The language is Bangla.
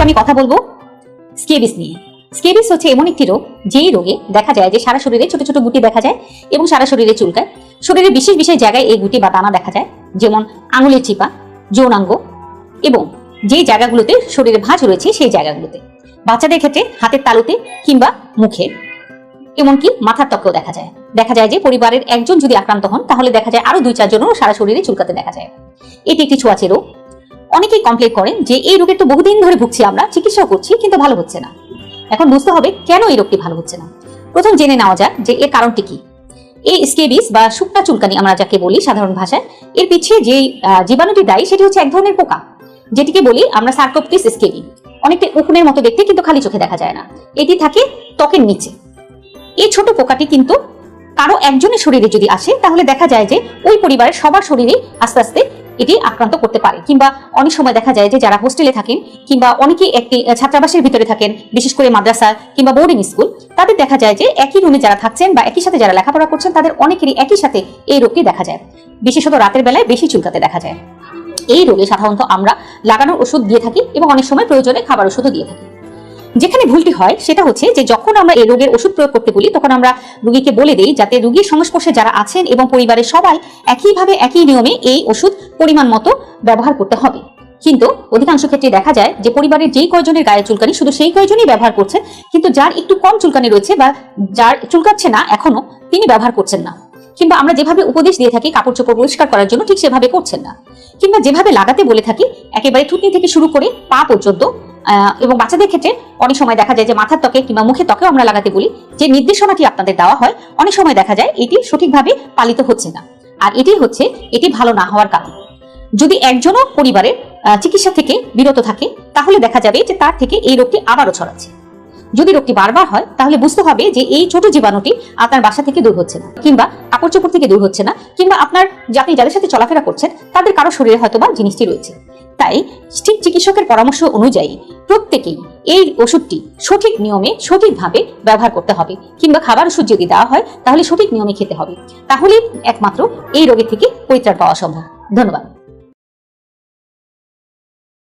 আমি কথা বলবো স্কেবিস নিয়ে। স্কেবিস হচ্ছে এমন একটি রোগ যেই রোগে দেখা যায় যে সারা শরীরে ছোট ছোট গুটি দেখা যায় এবং সারা শরীরে চুলকায়। শরীরের বিশেষ বিশেষ জায়গায় এই গুটি বা দানা দেখা যায়, যেমন আঙুলের চিপা, যৌনাঙ্গ এবং যে জায়গাগুলোতে শরীরে ভাঁজ রয়েছে সেই জায়গাগুলোতে। বাচ্চাদের ক্ষেত্রে হাতের তালুতে কিংবা মুখে, এমনকি মাথার ত্বকেও দেখা যায়। দেখা যায় যে পরিবারের একজন যদি আক্রান্ত হন তাহলে দেখা যায় আরো 2-4 জনও সারা শরীরে চুলকাতে দেখা যায়। এটি একটি ছোঁয়াচে রোগ। অনেকেই কমপ্লেন করেন যে এই রোগের তো বহুদিন ধরে ভুগছি, আমরা চিকিৎসা করছি কিন্তু ভালো হচ্ছে না। এখন বুঝতে হবে কেন এই রোগটি ভালো হচ্ছে না। প্রথম জেনে নেওয়া যাক যে এর কারণটি কি। এই স্কেবিস বা শুকনা চুলকানি আমরা যাকে বলি সাধারণ ভাষায়, এর পিছিয়ে যে জীবাণুটি দায়ী সেটি হচ্ছে এক ধরনের পোকা, যেটিকে বলি আমরা সার্কোপটিস স্কেবি। অনেকটা উকুনের মতো দেখতে, কিন্তু খালি চোখে দেখা যায় না। এটি থাকে ত্বকের নিচে। এই ছোট পোকাটি কিন্তু কারো একজনের শরীরে যদি আসে তাহলে দেখা যায় যে ওই পরিবারের সবার শরীরে আস্তে আস্তে এটি আক্রান্ত করতে পারে। কিংবা অনেক সময় দেখা যায় যে যারা হোস্টেলে থাকেন কিংবা অনেকেই একটি ছাত্রাবাসের ভিতরে থাকেন, বিশেষ করে মাদ্রাসা কিংবা বোর্ডিং স্কুল, তাদের দেখা যায় যে একই রুমে যারা থাকছেন বা একই সাথে যারা লেখাপড়া করছেন তাদের অনেকেরই একই সাথে এই রোগটি দেখা যায়। বিশেষত রাতের বেলায় বেশি চুলকাতে দেখা যায়। এই রোগে সাধারণত আমরা লাগানোর ওষুধ দিয়ে থাকি এবং অনেক সময় প্রয়োজনে খাবার ওষুধও দিয়ে থাকি। যেখানে ভুলটি হয় সেটা হচ্ছে যে যখন আমরা এই রোগের ওষুধ প্রয়োগ করতে বলি তখন আমরা রোগীকে বলে দেই যাতে রোগীর সংস্পর্শে যারা আছেন এবং পরিবারের সবাই একইভাবে একই নিয়মে এই ওষুধ পরিমাণ মতো ব্যবহার করতে হবে। কিন্তু অধিকাংশ ক্ষেত্রে দেখা যায় যে পরিবারের যেই কয়জনের গায়ে চুলকানি শুধু সেই কয়জনই ব্যবহার করছেন, কিন্তু যার একটু কম চুলকানি রয়েছে বা যার চুলকাচ্ছে না এখনো, তিনি ব্যবহার করছেন না। কিংবা আমরা যেভাবে উপদেশ দিয়ে থাকি কাপড় চোপড় পরিষ্কার করার জন্য ঠিক সেভাবে করছেন না। কিংবা যেভাবে লাগাতে বলে থাকি একেবারে থুতনি থেকে শুরু করে পা পর্যন্ত, এবং বাচ্চাদের ক্ষেত্রে অনেক সময় দেখা যায় যে মাথার ত্বকে কিংবা মুখের ত্বকেও আমরা লাগাতে বলি, যে নির্দেশনাটি আপনাদের দেওয়া হয় অনেক সময় দেখা যায় এটি সঠিকভাবে পালিত হচ্ছে না। আর এটি ভালো না হওয়ার কারণ। যদি একজনও পরিবারের চিকিৎসা থেকে বিরত থাকে তাহলে দেখা যাবে যে তার থেকে এই রোগটি আবারও ছড়াচ্ছে। যদি রোগটি বারবার হয় তাহলে বুঝতে হবে যে এই ছোট জীবাণুটি আপনার বাসা থেকে দূর হচ্ছে না, কিংবা কাপড় চোপড় থেকে দূর হচ্ছে না, কিংবা আপনি যাদের সাথে চলাফেরা করছেন তাদের কারো শরীরে হয়তোবা জিনিসটি রয়েছে। তাই ঠিক চিকিৎসকের পরামর্শ অনুযায়ী প্রত্যেকেই এই ওষুধটি সঠিক নিয়মে সঠিকভাবে ব্যবহার করতে হবে। কিংবা খাবার ওষুধ যদি দেওয়া হয় তাহলে সঠিক নিয়মে খেতে হবে। তাহলে একমাত্র এই রোগের থেকে পরিত্রাণ পাওয়া সম্ভব। ধন্যবাদ।